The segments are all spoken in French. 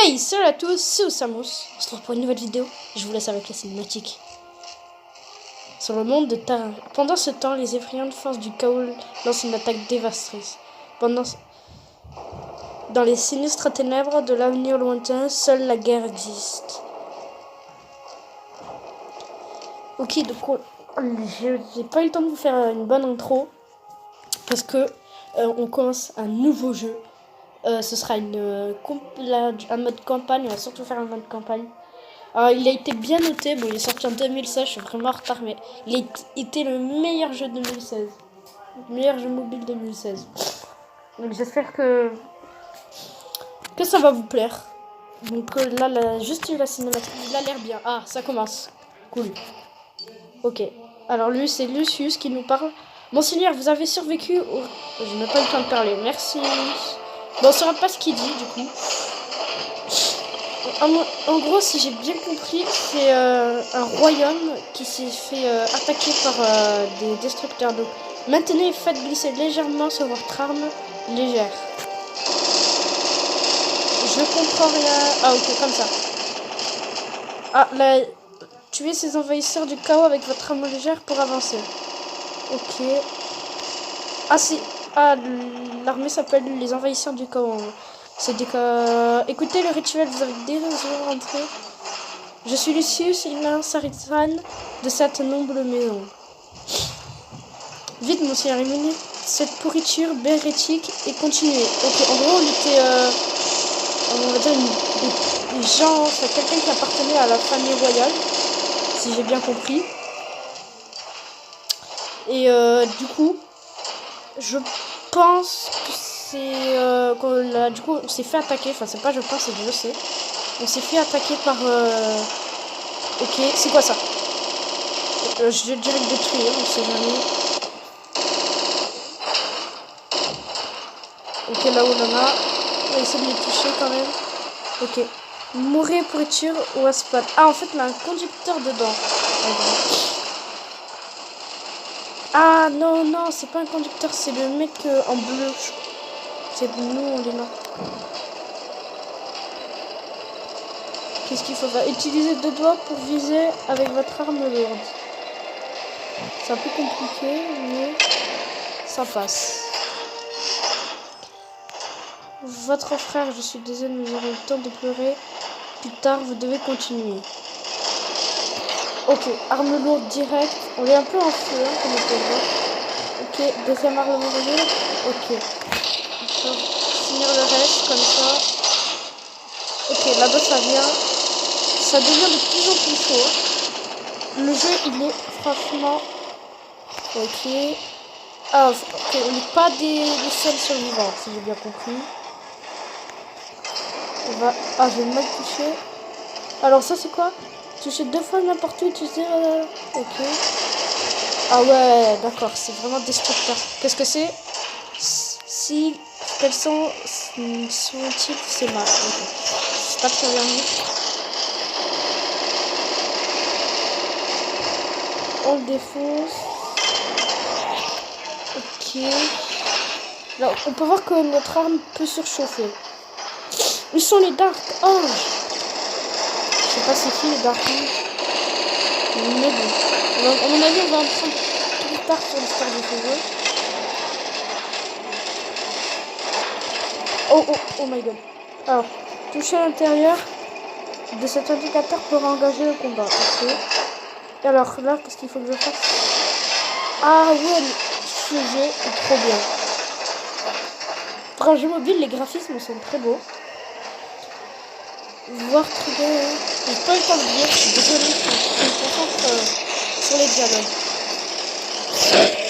Hey, salut à tous, c'est Osamus. On se retrouve pour une nouvelle vidéo. Je vous laisse avec la cinématique. Sur le monde de Terra. Pendant ce temps, les effrayantes forces du chaos lancent une attaque dévastatrice. Dans les sinistres ténèbres de l'avenir lointain, seule la guerre existe. Ok, donc j'ai pas eu le temps de vous faire une bonne intro. Parce que on commence un nouveau jeu. Ce sera un mode campagne. On va surtout faire un mode campagne. Alors, il a été bien noté. Bon, il est sorti en 2016. Je suis vraiment en retard, mais il a été le meilleur jeu de 2016. Le meilleur jeu mobile 2016. Donc, j'espère que ça va vous plaire. Donc, là, juste la cinématique, il a l'air bien. Ah, ça commence. Cool. Ok. Alors, lui, c'est Lucius qui nous parle. Monseigneur, vous avez survécu au... Je n'ai pas le temps de parler. Merci. Bon, on saura pas ce qu'il dit, du coup. En gros, si j'ai bien compris, c'est un royaume qui s'est fait attaquer par des destructeurs. Donc, maintenez et faites glisser légèrement sur votre arme légère. Je comprends rien. Ah, ok, comme ça. Ah, là, tuez ces envahisseurs du chaos avec votre arme légère pour avancer. Ok. Ah, c'est... Ah, l'armée s'appelle les envahisseurs du chaos. C'est des cas... Écoutez le rituel, vous avez déjà rentré. Je suis Lucius, Ilin Saritan de cette noble maison. Vite, monseigneur, éliminez cette pourriture bérétique et continuez. Ok, en gros, on était... on va dire des gens... Enfin, quelqu'un qui appartenait à la famille royale, si j'ai bien compris. Et du coup, je pense que c'est... du coup, on s'est fait attaquer. Enfin, c'est pas je pense, c'est que je sais. On s'est fait attaquer par... Ok, c'est quoi ça? Je vais direct détruire, on sait jamais. Ok, là où on en a. On va essayer de les toucher quand même. Ok. Mourir, pourriture ou aspat. Ah, en fait, on a un conducteur dedans. Ah, non, non, c'est pas un conducteur, c'est le mec en bleu. C'est nous, on est là. Qu'est-ce qu'il faut faire? Utilisez deux doigts pour viser avec votre arme lourde. C'est un peu compliqué, mais ça passe. Votre frère, je suis désolé, nous aurons le temps de pleurer. Plus tard, vous devez continuer. Ok, arme lourde directe. On est un peu en feu, hein, comme on peut le voir. Ok, deuxième arme lourde. Ok. On peut finir le reste, comme ça. Ok, là-bas, ça vient. Ça devient de plus en plus chaud. Le jeu, il est franchement... Ok. Ah, ok, on n'est pas des seuls survivants, si j'ai bien compris. On va... Ah, je vais mal toucher. Alors, ça, c'est quoi? Toucher deux fois n'importe où, tu sais... Ok. Ah ouais, d'accord, c'est vraiment destructeur. Qu'est-ce que c'est? Si... Quels sont-ils? C'est mal. Okay. C'est pas très bien vu. On le défonce. Ok. Alors, on peut voir que notre arme peut surchauffer. Ils sont les Dark Ange. Je sais pas c'est qui les Dark Ange. Mais bon. À mon avis, on va en prendre plus tard sur l'histoire de ce jeu. Oh my god. Alors, toucher à l'intérieur de cet indicateur pour engager le combat. Ok. Et alors là, qu'est-ce qu'il faut que je fasse? Ah ouais, ce jeu est trop bien. Pour un jeu mobile, les graphismes sont très beaux. Voir très bien. J'ai pas eu le temps de dire, je suis désolée, je me concentre sur les dialogues.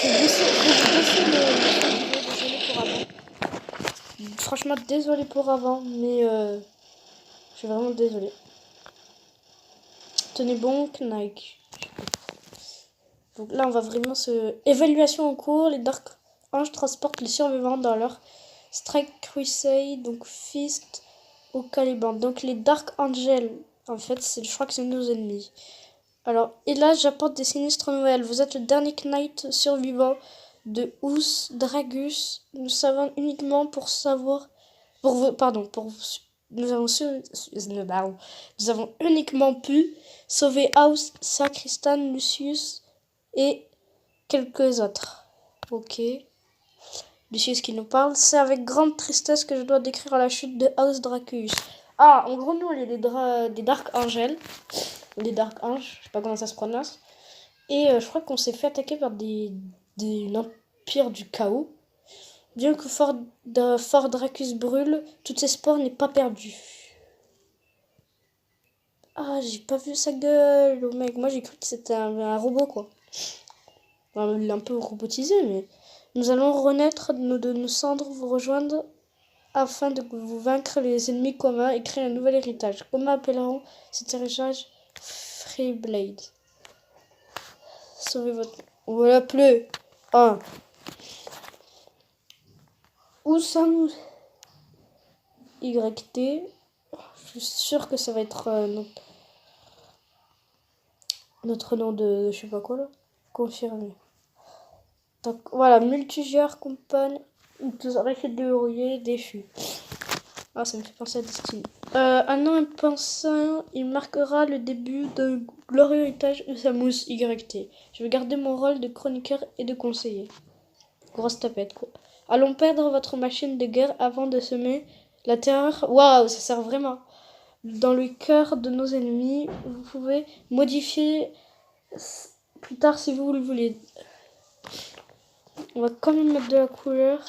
J'ai baissé le niveau, désolé pour avant. Franchement, désolé pour avant, mais je suis vraiment désolée. Tenez bon, Nike. Donc là, on va vraiment se... Évaluation en cours, les Dark Ange transportent les survivants dans leur Strike Crusade, donc Fist au Caliban. Donc les Dark Angels, en fait, je crois que c'est nos ennemis. Alors, et là, j'apporte des sinistres nouvelles. Vous êtes le dernier Knight survivant de Ous Dragus. Nous savons uniquement pour nous avons, nous avons uniquement pu sauver House, Sacristan, Lucius et quelques autres. Ok. Lucius qui nous parle. C'est avec grande tristesse que je dois décrire la chute de House Dracus. Ah, en gros, nous, on est des Dark Angels. Des Dark Anges, je sais pas comment ça se prononce. Et je crois qu'on s'est fait attaquer par l'Empire du Chaos. Bien que Fort Dracus brûle, toutes ses spores n'est pas perdu. Ah, j'ai pas vu sa gueule, le mec. Moi, j'ai cru que c'était un robot, quoi. Enfin, il est un peu robotisé, mais... Nous allons renaître de nos cendres, vous rejoindre afin de vous vaincre les ennemis communs et créer un nouvel héritage. Comment appellerons cet héritage Freeblade? Sauvez votre... On va l'appeler... Ah. Où sommes YT? Je suis sûr que ça va être notre nom de je sais pas quoi là. Confirmé. Donc voilà, multijoueur, compagne, récit de rouillé, déchu. Ah, ça me fait penser à Destiny. Un an impensant, il marquera le début d'un glorieux héritage de Samus YT. Je vais garder mon rôle de chroniqueur et de conseiller. Grosse tapette, quoi. Allons perdre votre machine de guerre avant de semer la terreur. Waouh, ça sert vraiment. Dans le cœur de nos ennemis, vous pouvez modifier plus tard si vous le voulez. On va quand même mettre de la couleur.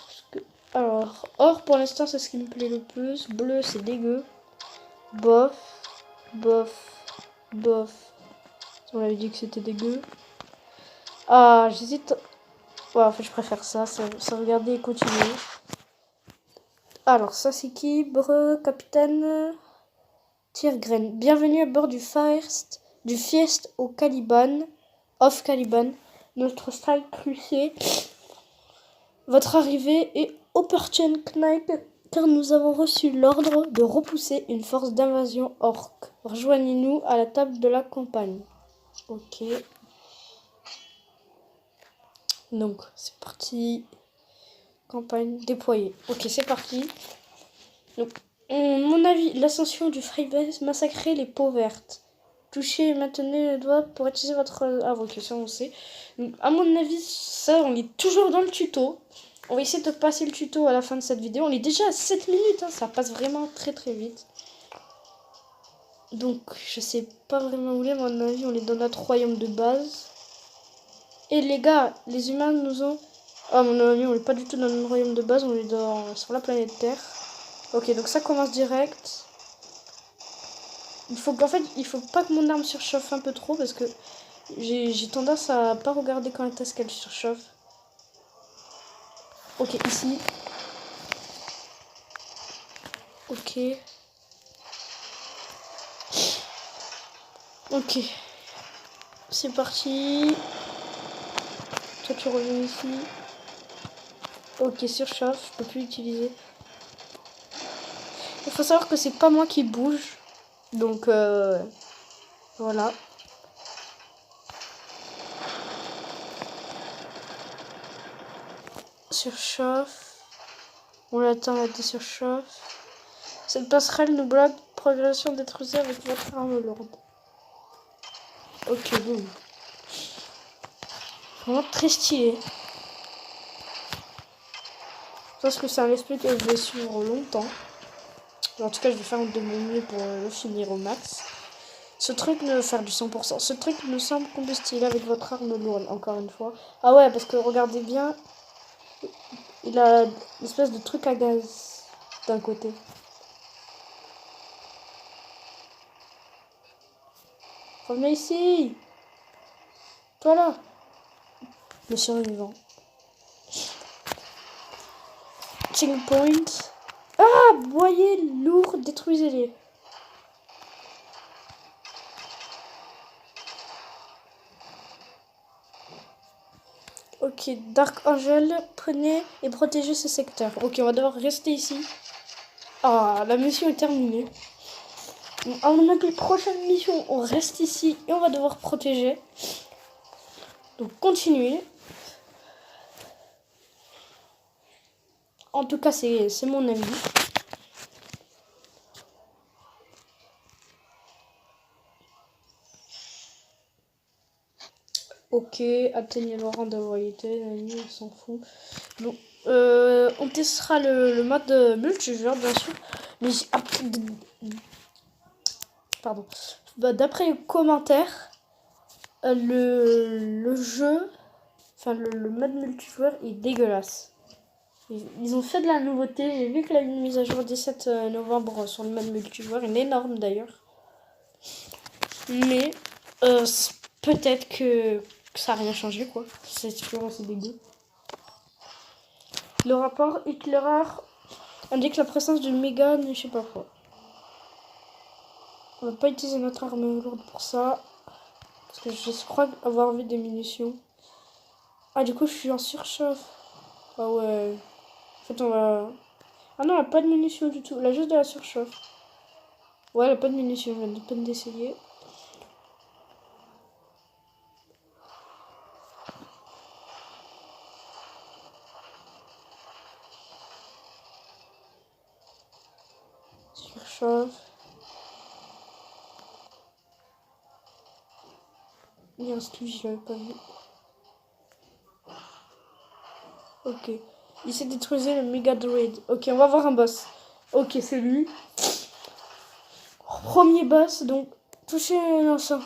Alors, or pour l'instant c'est ce qui me plaît le plus. Bleu c'est dégueu. Bof, bof, bof. On avait dit que c'était dégueu. Ah, j'hésite. Ouais, en fait je préfère ça. Sauvegarder et continuer. Alors ça c'est qui? Breu, capitaine Tyrgren. Bienvenue à bord du Fiest au Caliban. Off Caliban. Notre strike crucier. Votre arrivée est opportune, Knipe, car nous avons reçu l'ordre de repousser une force d'invasion orque. Rejoignez-nous à la table de la campagne. Ok. Donc, c'est parti. Campagne déployée. Ok, c'est parti. Donc, mon avis, l'ascension du Freebase massacrer les peaux vertes. Touchez et maintenez le doigt pour utiliser votre invocation, on sait. Donc, à mon avis, ça, on est toujours dans le tuto. On va essayer de passer le tuto à la fin de cette vidéo. On est déjà à 7 minutes, hein, ça passe vraiment très très vite. Donc, je sais pas vraiment où il est, mais à mon avis, on est dans notre royaume de base. Et les gars, les humains nous ont... Ah, à mon avis, on est pas du tout dans notre royaume de base, on est sur la planète Terre. Ok, donc ça commence direct. Il faut pas que mon arme surchauffe un peu trop, parce que j'ai tendance à pas regarder quand est-ce qu'elle surchauffe. Ok, ici. Ok. Ok. C'est parti. Toi, tu reviens ici. Ok, surchauffe. Je peux plus l'utiliser. Il faut savoir que c'est pas moi qui bouge. Donc, voilà. Surchauffe. On l'attend, la désurchauffe. Cette passerelle nous bloque progression détruisée avec votre arme lourde. Ok, bon. Vraiment très stylé. Je pense que c'est un esprit que je vais suivre longtemps. En tout cas, je vais faire de mon mieux pour le finir au max. Ce truc ne faire du 100%. Ce truc me semble combustible avec votre arme lourde, encore une fois. Ah ouais, parce que regardez bien, il a une espèce de truc à gaz d'un côté. Revenez ici. Toi là. Le survivant. Checkpoint. Ah, boyer lourd, détruisez-les. Ok, Dark Angel, prenez et protégez ce secteur. Ok, on va devoir rester ici. Ah, la mission est terminée. À mon avis, prochaine mission, on reste ici et on va devoir protéger. Donc, continuez. En tout cas, c'est mon avis. Ok, atteignez le rang de royauté, on s'en fout. Bon, on testera le mode multijoueur, bien sûr. Mais pardon. Bah, d'après les commentaires, le jeu, enfin le mode multijoueur est dégueulasse. Ils ont fait de la nouveauté. J'ai vu qu'il y a une mise à jour 17 novembre sur le mode multijoueur, une énorme d'ailleurs. Mais peut-être que ça n'a rien changé, quoi. C'est toujours assez dégueu. Le rapport éclaireur indique la présence d'une mégane, je sais pas quoi. On va pas utiliser notre arme lourde pour ça. Parce que je crois avoir vu des munitions. Ah, du coup, je suis en surchauffe. Ah ouais. En fait, on va... Ah non, elle a pas de munitions du tout. Elle a juste de la surchauffe. Ouais, elle a pas de munitions. Je viens de peine d'essayer. Surchauffe. Il y a un studio, je l'avais pas vu. Ok. Il s'est détruisé le méga droid. Ok, on va voir un boss. Ok, c'est lui. Premier boss, donc toucher l'ensemble.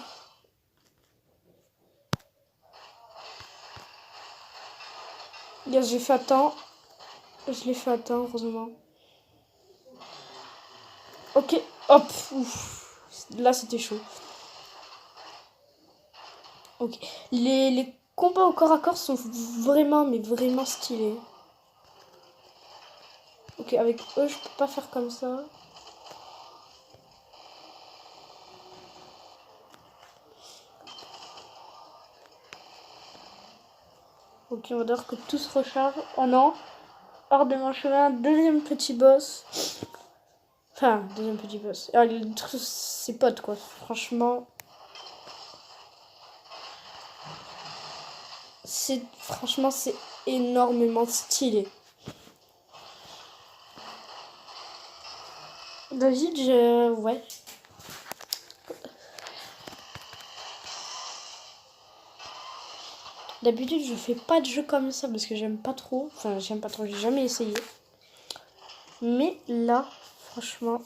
Yes, j'ai fait à temps. Je l'ai fait à temps, heureusement. Ok, hop. Ouf. Là, c'était chaud. Ok. Les combats au corps à corps sont vraiment, mais vraiment stylés. Ok, avec eux, je peux pas faire comme ça. Ok, on va dire que tout se recharge. Oh non. Hors de mon chemin, deuxième petit boss. Enfin, deuxième petit boss. Ah, il détruit ses potes, quoi. Franchement. Franchement, c'est énormément stylé. David, ouais. D'habitude, je fais pas de jeu comme ça parce que j'aime pas trop. Enfin, j'aime pas trop, j'ai jamais essayé. Mais là, franchement,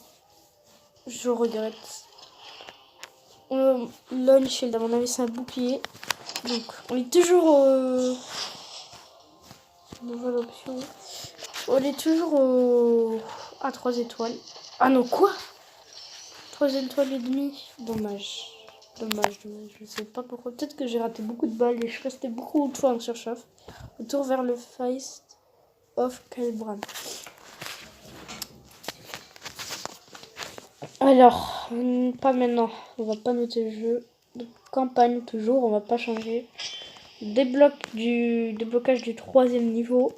je regrette. Lone Shield, à mon avis, c'est un bouclier. Donc, on est toujours nouvelle option. On est toujours à 3 étoiles. Ah non, quoi? 3 étoiles et demie. Dommage. Dommage. Je sais pas pourquoi. Peut-être que j'ai raté beaucoup de balles et je restais beaucoup de fois en surchauffe. Retour vers le Feist of Kalbran. Alors, pas maintenant. On va pas noter le jeu. Campagne toujours, on va pas changer. Déblocage du 3e niveau.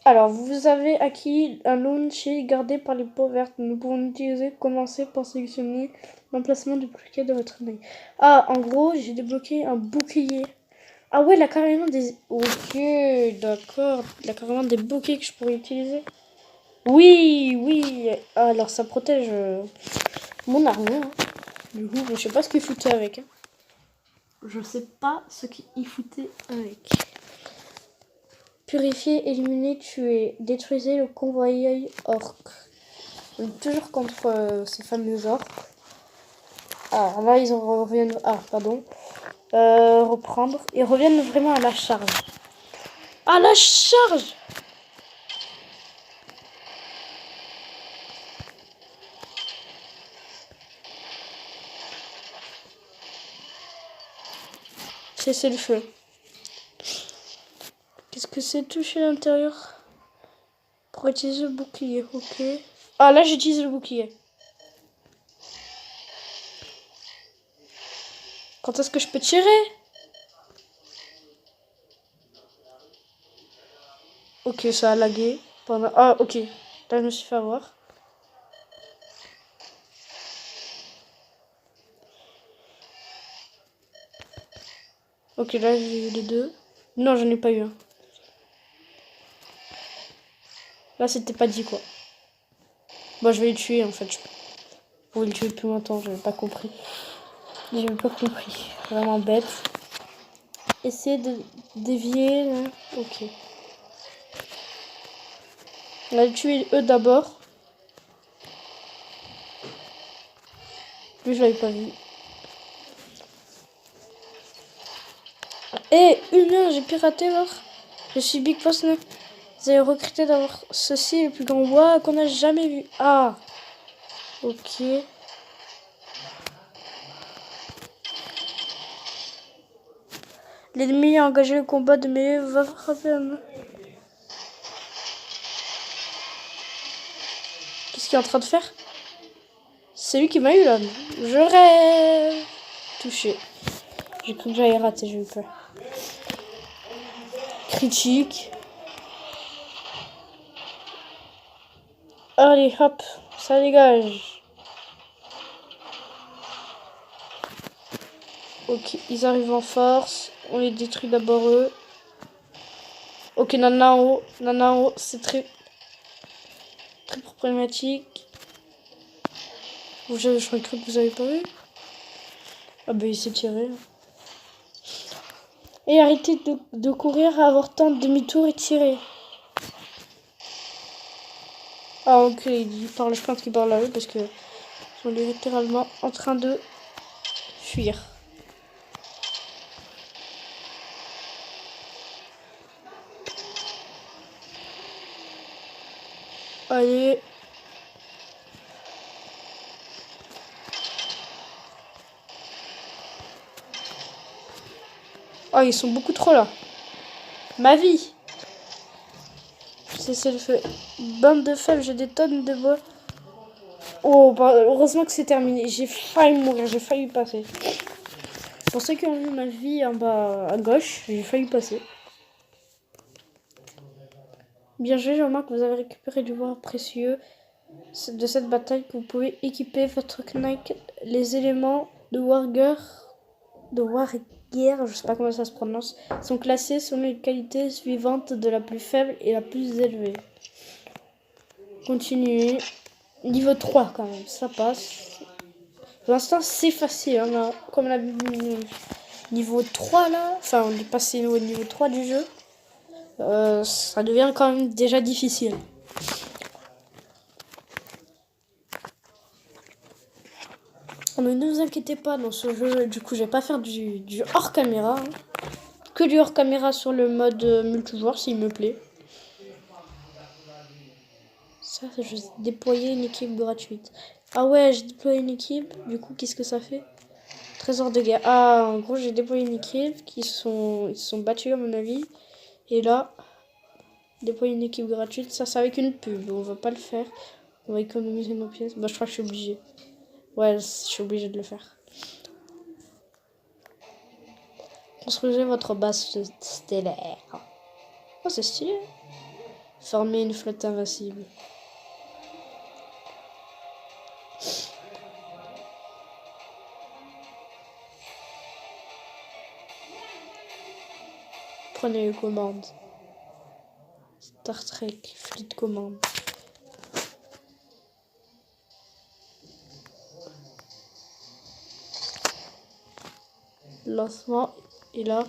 Alors, vous avez acquis un launcher gardé par les peaux vertes. Nous pouvons l'utiliser. Commencez par sélectionner l'emplacement du bouclier de votre œil. Ah, en gros, j'ai débloqué un bouclier. Ah ouais, il a carrément des... Ok, d'accord. Il a carrément des boucliers que je pourrais utiliser. Oui, oui. Alors, ça protège mon armure. Hein. Du coup, je sais pas ce qu'il foutait avec. Hein. Je sais pas ce qu'il foutait avec. Purifier, éliminer, tuer. Détruisez le convoyeur orc. On est toujours contre ces fameux orcs. Ah, là, ils reviennent... Ah, pardon. Reprendre. Ils reviennent vraiment à la charge. À la charge! Cessez le feu. Qu'est-ce que c'est toucher l'intérieur? Pour utiliser le bouclier, ok. Ah, là, j'utilise le bouclier. Quand est-ce que je peux tirer? Ok, ça a lagué. Pendant... Ah, ok. Là, je me suis fait avoir. Ok, là, j'ai eu les deux. Non, j'en ai pas eu un. Là, c'était pas dit, quoi. Bon, je vais le tuer, en fait. Je pouvais le tuer plus longtemps, j'avais pas compris. J'ai pas compris. Vraiment bête. Essayez de dévier. Là. Ok. On va les tuer eux d'abord. Lui, je l'avais pas vu. Eh, une heure, j'ai piraté l'or. Je suis Big Boss 9. Vous avez recruté d'avoir ceci le plus grand bois qu'on a jamais vu. Ah. Ok. L'ennemi a engagé le combat de mêlée. Va frapper un main. Qu'est-ce qu'il est en train de faire? C'est lui qui m'a eu là. Je rêve. Touché. J'ai cru que j'allais rater, j'ai eu peur. Critique. Allez, hop, ça dégage. Ok, ils arrivent en force. On les détruit d'abord eux. Ok, Nana en haut. Nana en haut, c'est très problématique. Je crois que vous avez pas vu. Ah bah il s'est tiré. Et arrêtez de courir, avoir temps de demi-tour et tirer. Ah ok, il parle, je pense qu'il parle à eux parce que ils sont littéralement en train de fuir. Allez. Oh, ils sont beaucoup trop là. Ma vie. C'est le feu. Bande de faibles, j'ai des tonnes de bois. Oh, bah, heureusement que c'est terminé. J'ai failli mourir, j'ai failli passer. Pour ceux qui ont vu ma vie en bas à gauche, j'ai failli passer. Bien joué, je remarque que vous avez récupéré du bois précieux de cette bataille que vous pouvez équiper votre knight. Les éléments de wargear, je sais pas comment ça se prononce, sont classés selon les qualités suivantes de la plus faible et la plus élevée. Continuez. Niveau 3 quand même, ça passe. Pour l'instant c'est facile, hein, là, comme la niveau 3 là, enfin on est passé au niveau 3 du jeu. Ça devient quand même déjà difficile. Mais ne vous inquiétez pas, dans ce jeu, du coup, je vais pas faire du hors caméra. Hein. Que du hors caméra sur le mode multijoueur, s'il me plaît. Ça, je vais déployer une équipe gratuite. Ah ouais, j'ai déployé une équipe. Du coup, qu'est-ce que ça fait? Trésor de guerre. Ah, en gros, j'ai déployé une équipe ils se sont battus, à mon avis. Et là, déployer une équipe gratuite, ça, c'est avec une pub. On va pas le faire. On va économiser nos pièces. Bah, je crois que je suis obligé. Ouais, je suis obligé de le faire. Construisez votre base stellaire. Oh, c'est stylé. Former une flotte invincible. Prenez les commandes. Star Trek, fleet commande. Lancement. Et là.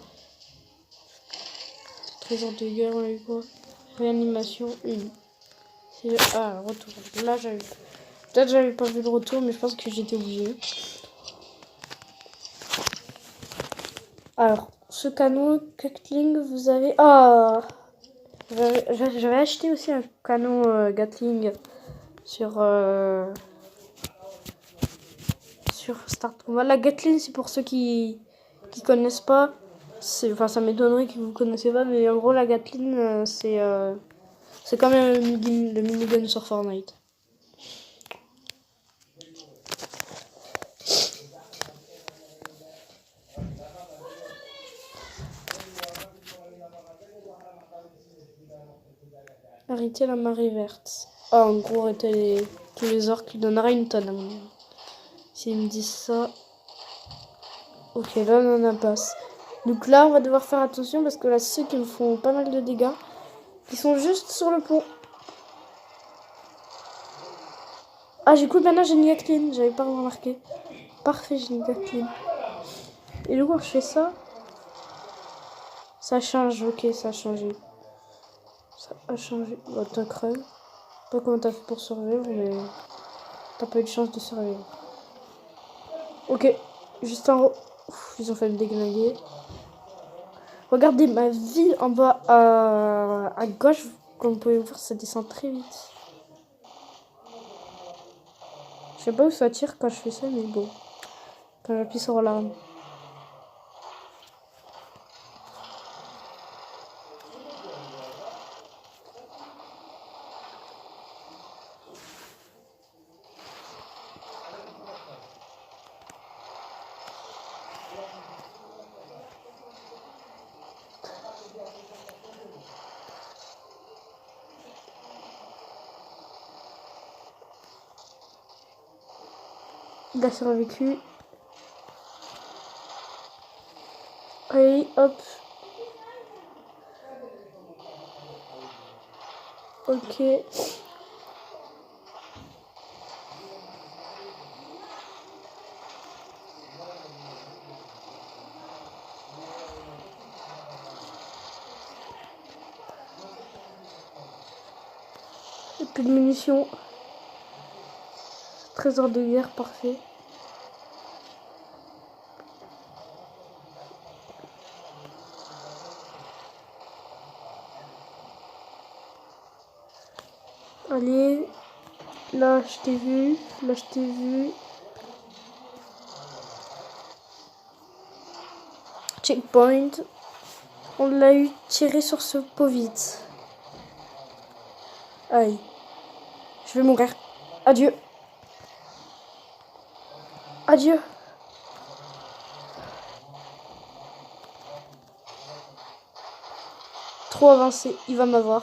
Trésor de guerre, on a eu quoi? Réanimation 1. Ah, retour. Là, j'avais. Peut-être j'avais pas vu le retour, mais je pense que j'étais obligé. Alors, ce canon Gatling, vous avez. Ah! J'avais acheté aussi un canon Gatling sur Star Trek. La Gatling, c'est pour ceux qui connaissent pas. Enfin, ça m'étonnerait que vous connaissez pas, mais en gros, la Gatling, c'est quand même le minigun sur Fortnite. Arrêtez la marée verte. Oh, en gros, arrêtez tous les orques. Il donnera une tonne à mon avis. S'ils me disent ça. Ok, là, on en passe. Donc là, on va devoir faire attention parce que là, ceux qui me font pas mal de dégâts, ils sont juste sur le pont. Ah, j'ai coup maintenant, j'ai une Gatling. J'avais pas remarqué. Parfait, j'ai une Gatling. Et du coup, je fais ça. Ça change, ok, ça a changé. Ça a changé. Bah, t'as crève. Pas comment t'as fait pour survivre, mais t'as pas eu de chance de survivre. Ok, juste en haut. Ouf, ils ont fait me déglinguer. Regardez ma ville en bas à gauche. Comme vous pouvez voir, ça descend très vite. Je sais pas où ça tire quand je fais ça, mais bon. Quand j'appuie sur l'arme. Il a survécu. Allez, hop. Ok. Et plus de munitions. Trésor de guerre, parfait. Allez. Là, je t'ai vu. Là, je t'ai vu. Checkpoint. On l'a eu tiré sur ce pot vite. Aïe. Je vais mourir. Adieu. Adieu. Trop avancé. Il va m'avoir.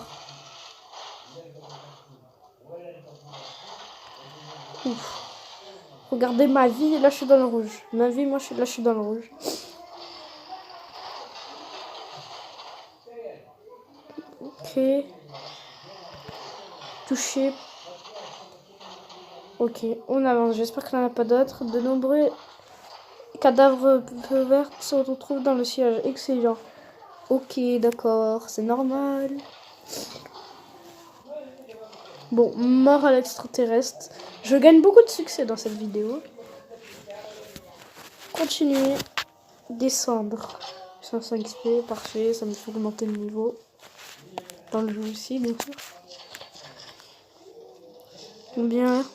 Ouf. Regardez ma vie. Là, je suis dans le rouge. Ma vie, moi, là, je suis dans le rouge. Ok. Touché. Ok, on avance. J'espère qu'il n'y en a pas d'autres. De nombreux cadavres verts se retrouvent dans le siège. Excellent. Ok, d'accord. C'est normal. Bon, mort à l'extraterrestre. Je gagne beaucoup de succès dans cette vidéo. Continuer. Descendre. 500 XP, parfait. Ça me fait augmenter le niveau. Dans le jeu aussi, bien sûr. Combien?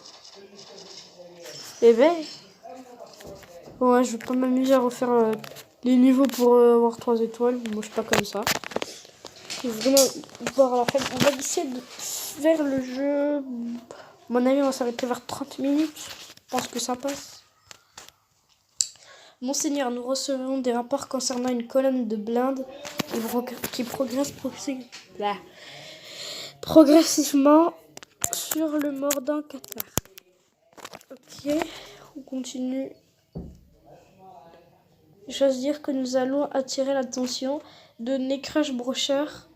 Eh ben. Ouais, je vais pas m'amuser à refaire les niveaux pour avoir 3 étoiles. Moi, je suis pas comme ça. Je vais vraiment voir à la fin. On va essayer de faire le jeu. À mon avis, on va s'arrêter vers 30 minutes. Je pense que ça passe. Monseigneur, nous recevons des rapports concernant une colonne de blindes qui progresse progressivement sur le Mordant Qatar. Ok, on continue. J'ose dire que nous allons attirer l'attention de Necrush Brocheur.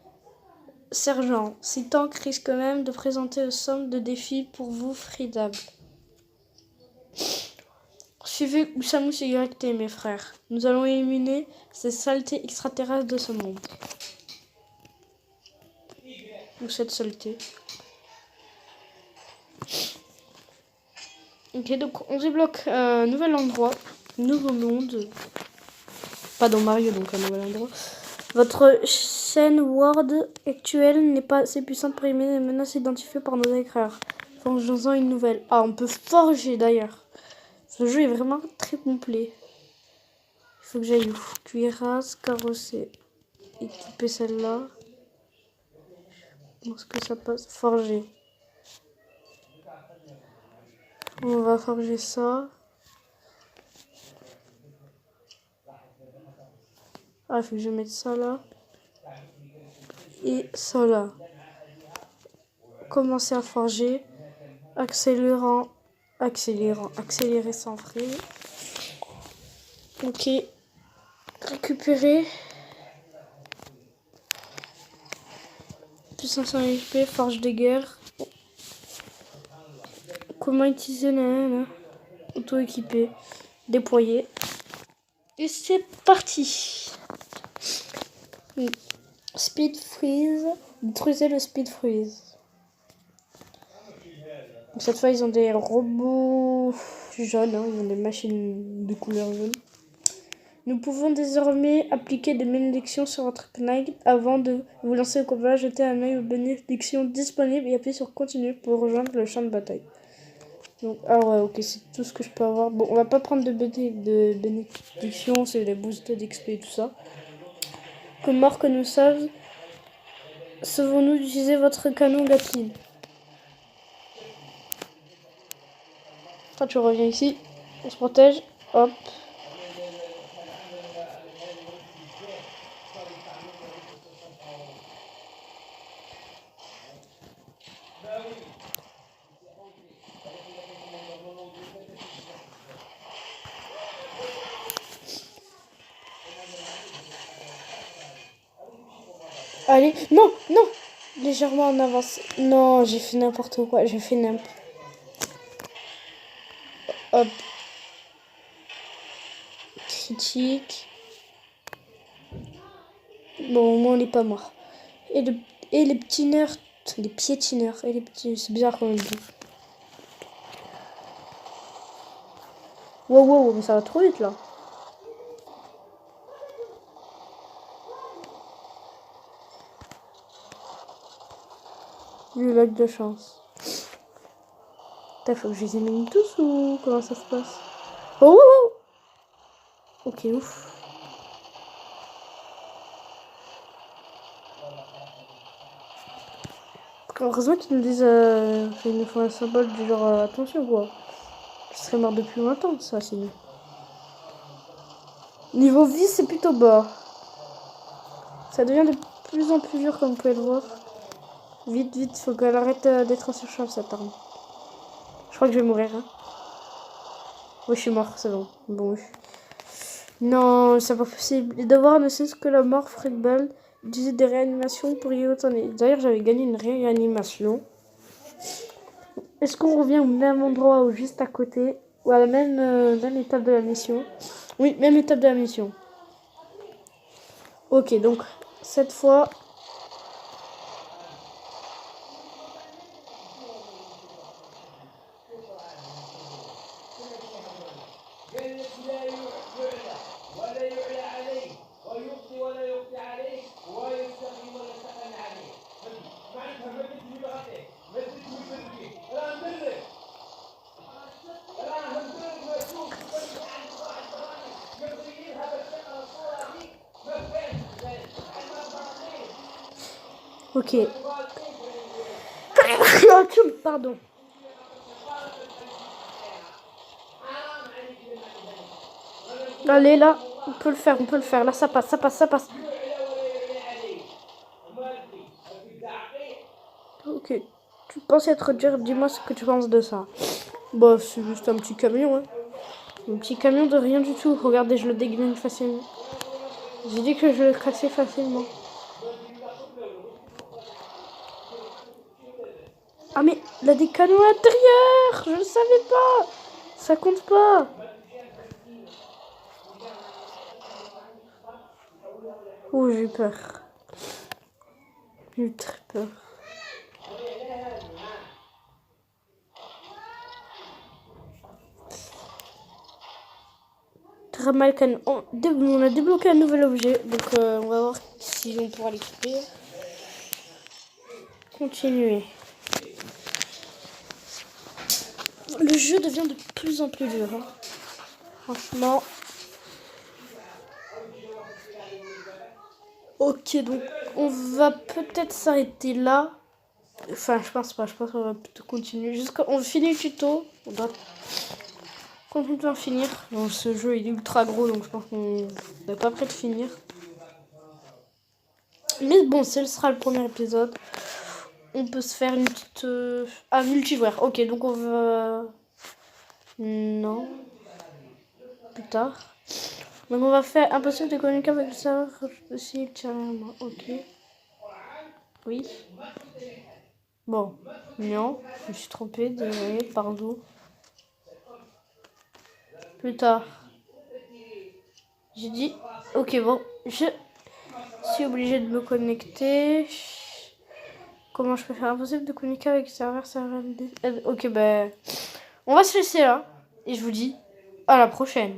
Sergent, ces tanks risquent même de présenter une somme de défis pour vous fridables. Suivez Samus et YT, mes frères. Nous allons éliminer ces saletés extraterrestres de ce monde. Ou cette saleté. Ok, donc on débloque un nouvel endroit, nouveau monde. Pas dans Mario, donc un nouvel endroit. Votre chaîne Word actuelle n'est pas assez puissante pour éliminer les menaces identifiées par nos écrans. Forgeons-en une nouvelle. Ah, on peut forger d'ailleurs. Ce jeu est vraiment très complet. Il faut que j'aille où? Cuirasse, carrosser. Équiper celle-là. Est-ce que ça passe? Forger. On va forger ça. Ah, il faut que je mette ça là. Et ça là. Commencer à forger. Accélérer sans frais. Ok. Récupérer. Plus 500 HP, forge de guerre. Comment utiliser auto-équipé. Déployer. Et c'est parti. Speed freeze. Détruisez le speed freeze. Cette fois, ils ont des robots jaunes. Hein, ils ont des machines de couleur jaune. Nous pouvons désormais appliquer des bénédictions sur votre Knight avant de vous lancer au combat. Jetez un œil aux bénédictions disponibles et appuyez sur continue pour rejoindre le champ de bataille. Donc, ah ouais, ok, c'est tout ce que je peux avoir. Bon, on va pas prendre de bénédictions, c'est les boosts d'XP et tout ça. Que mort que nous sommes, sauvons-nous d'utiliser votre canon Gatling. Toi, tu reviens ici, on se protège, hop. Allez, non, non, légèrement en avance. Non, j'ai fait n'importe quoi, j'ai fait n'importe. Hop. Critique. Bon, au moins on n'est pas mort. Et les piétineurs, les piétineurs, et les petits, c'est bizarre quand on le dit. Wow, wow, mais ça va trop vite là. Le lac de chance. Putain, faut que je les élimine tous ou comment ça se passe? Oh, oh, oh. Ok, ouf. Heureusement qu'ils nous disent qu'il nous faut un symbole du genre attention quoi. Je serais mort depuis longtemps, ça sinon. Niveau vie, c'est plutôt bas. Ça devient de plus en plus dur comme vous pouvez le voir. Vite, vite, faut qu'elle arrête d'être en surchauffe cette arme. Je crois que je vais mourir. Hein. Oui, je suis mort, c'est bon. Bon, oui. Non, c'est pas possible. Les devoirs ne cessent que la mort ferait de balle. Utiliser des réanimations pour y retourner. D'ailleurs, j'avais gagné une réanimation. Est-ce qu'on revient au même endroit ou juste à côté? Ou à la même étape de la mission? Oui, même étape de la mission. Ok, donc, cette fois... Ok. Pardon. Allez, là, on peut le faire, on peut le faire. Là, ça passe, ça passe, ça passe. Ok. Tu penses être dur, dis-moi ce que tu penses de ça. Bah, c'est juste un petit camion, hein. Un petit camion de rien du tout. Regardez, je le dégline facilement. J'ai dit que je le cassais facilement. Ah mais il a des canons à l'intérieur. Je ne savais pas. Ça compte pas. Oh, j'ai eu peur. J'ai eu très peur. Très canon. On a débloqué un nouvel objet. Donc on va voir si on pourra l'équiper. Continuer. Le jeu devient de plus en plus dur. Hein. Franchement. Ok, donc on va peut-être s'arrêter là. Enfin, je pense pas. Je pense qu'on va plutôt continuer. Jusqu'à on finit le tuto. On doit continuer à finir. Bon, ce jeu il est ultra gros, donc je pense qu'on n'est pas prêt de finir. Mais bon, ce sera le premier épisode. On peut se faire une petite... Ah, multijoueur. Ok, donc on va... Non. Plus tard. Donc on va faire impossible de communiquer avec le serveur aussi ultérieurement. Ok. Oui. Bon. Non. Je me suis trompée. Désolé. Pardon. Plus tard. J'ai dit, ok, bon, je suis obligée de me connecter. Comment je peux faire? Impossible de communiquer avec serveur. Ok, ben, on va se laisser là. Et je vous dis à la prochaine.